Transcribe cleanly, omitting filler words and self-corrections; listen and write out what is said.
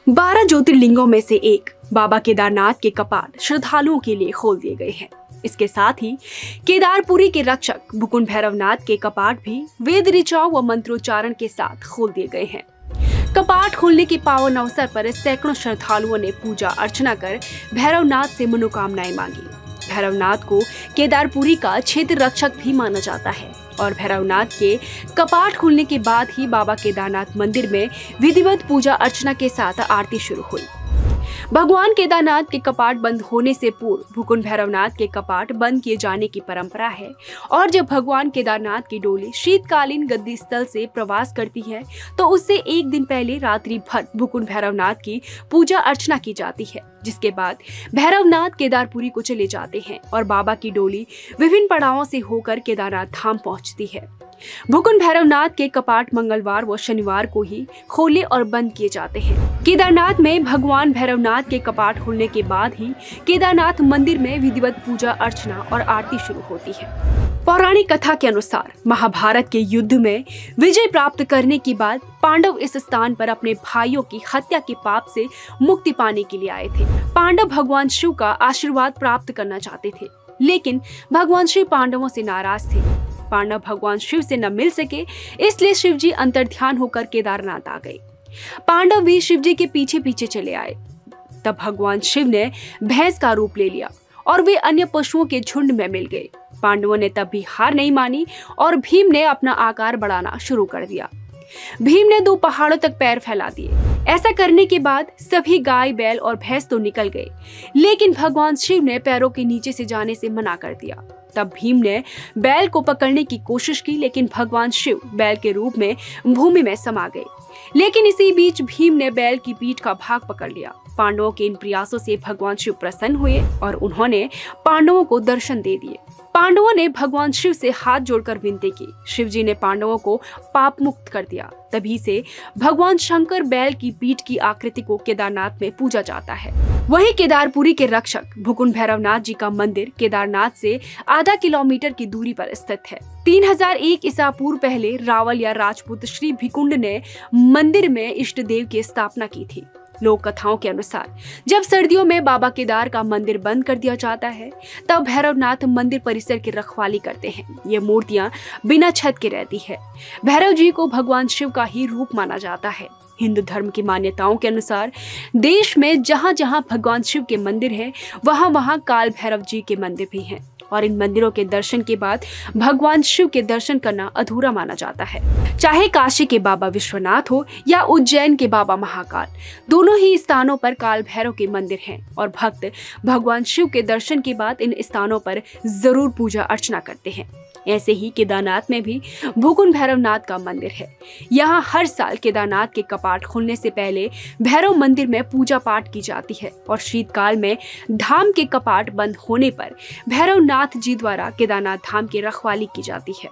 12 ज्योतिर्लिंगों में से एक बाबा केदारनाथ के कपाट श्रद्धालुओं के लिए खोल दिए गए हैं। इसके साथ ही केदारपुरी के रक्षक भुकुन भैरवनाथ के कपाट भी वेद ऋचाओं व मंत्रोच्चारण के साथ खोल दिए गए हैं। कपाट खोलने के पावन अवसर पर सैकड़ों श्रद्धालुओं ने पूजा अर्चना कर भैरवनाथ से मनोकामनाएं मांगी। भैरवनाथ को केदारपुरी का क्षेत्र रक्षक भी माना जाता है और भैरवनाथ के कपाट खुलने के बाद ही बाबा केदारनाथ मंदिर में विधिवत पूजा अर्चना के साथ आरती शुरू हुई। भगवान केदारनाथ के कपाट बंद होने से पूर्व भुकुन भैरवनाथ के कपाट बंद किए जाने की परंपरा है और जब भगवान केदारनाथ की डोली शीतकालीन गद्दी स्थल से प्रवास करती है तो उससे एक दिन पहले रात्रि भर भुकुन भैरवनाथ की पूजा अर्चना की जाती है, जिसके बाद भैरवनाथ केदारपुरी को चले जाते हैं और बाबा की डोली विभिन्न पड़ावों से होकर केदारनाथ धाम पहुंचती है। भुकुन भैरवनाथ के कपाट मंगलवार व शनिवार को ही खोले और बंद किए जाते हैं। केदारनाथ में भगवान भैरवनाथ के कपाट खुलने के बाद ही केदारनाथ मंदिर में विधिवत पूजा अर्चना और आरती शुरू होती है। पौराणिक कथा के अनुसार महाभारत के युद्ध में विजय प्राप्त करने के बाद पांडव इस स्थान पर अपने भाइयों की हत्या के पाप से मुक्ति पाने के लिए आए थे। पांडव भगवान शिव का आशीर्वाद प्राप्त करना चाहते थे, लेकिन भगवान शिव पांडवों से नाराज थे। पांडव भगवान शिव से न मिल सके, इसलिए शिव जी अंतर्ध्यान होकर केदारनाथ आ गए। पांडव भी शिव जी के पीछे पीछे चले आए। तब भगवान शिव ने भैंस का रूप ले लिया और वे अन्य पशुओं के झुंड में मिल गए। पांडवों ने तब भी हार नहीं मानी और भीम ने अपना आकार बढ़ाना शुरू कर दिया। भीम ने 2 पहाड़ों तक पैर फैला दिए। ऐसा करने के बाद सभी गाय, बैल और भैंस तो निकल गए, लेकिन भगवान शिव ने पैरों के नीचे से जाने से मना कर दिया। तब भीम ने बैल को पकड़ने की कोशिश की, लेकिन भगवान शिव बैल के रूप में भूमि में समा गए। लेकिन इसी बीच भीम ने बैल की पीठ का भाग पकड़ लिया। पांडवों के इन प्रयासों से भगवान शिव प्रसन्न हुए और उन्होंने पांडवों को दर्शन दे दिए। पांडवों ने भगवान शिव से हाथ जोड़कर विनती की। शिव जी ने पांडवों को पाप मुक्त कर दिया। तभी से भगवान शंकर बैल की पीठ की आकृति को केदारनाथ में पूजा जाता है। वहीं केदारपुरी के रक्षक भुकुन भैरवनाथ जी का मंदिर केदारनाथ से आधा किलोमीटर की दूरी पर स्थित है। 3001 ईसा पूर्व पहले रावल या राजपूत श्री भिकुंड ने मंदिर में इष्ट देव की स्थापना की थी। लोक कथाओं के अनुसार जब सर्दियों में बाबा केदार का मंदिर बंद कर दिया जाता है, तब भैरवनाथ मंदिर परिसर की रखवाली करते हैं। ये मूर्तियां बिना छत के रहती है। भैरव जी को भगवान शिव का ही रूप माना जाता है। हिंदू धर्म की मान्यताओं के अनुसार देश में जहाँ जहाँ भगवान शिव के मंदिर है, वहाँ वहाँ काल भैरव जी के मंदिर भी हैं और इन मंदिरों के दर्शन के बाद भगवान शिव के दर्शन करना अधूरा माना जाता है। चाहे काशी के बाबा विश्वनाथ हो या उज्जैन के बाबा महाकाल, दोनों ही स्थानों पर काल भैरव के मंदिर हैं और भक्त भगवान शिव के दर्शन के बाद इन स्थानों पर जरूर पूजा अर्चना करते हैं। ऐसे ही केदारनाथ में भी भुकुन भैरवनाथ का मंदिर है। यहाँ हर साल केदारनाथ के कपाट खुलने से पहले भैरव मंदिर में पूजा पाठ की जाती है और शीतकाल में धाम के कपाट बंद होने पर भैरवनाथ जी द्वारा केदारनाथ धाम की रखवाली की जाती है।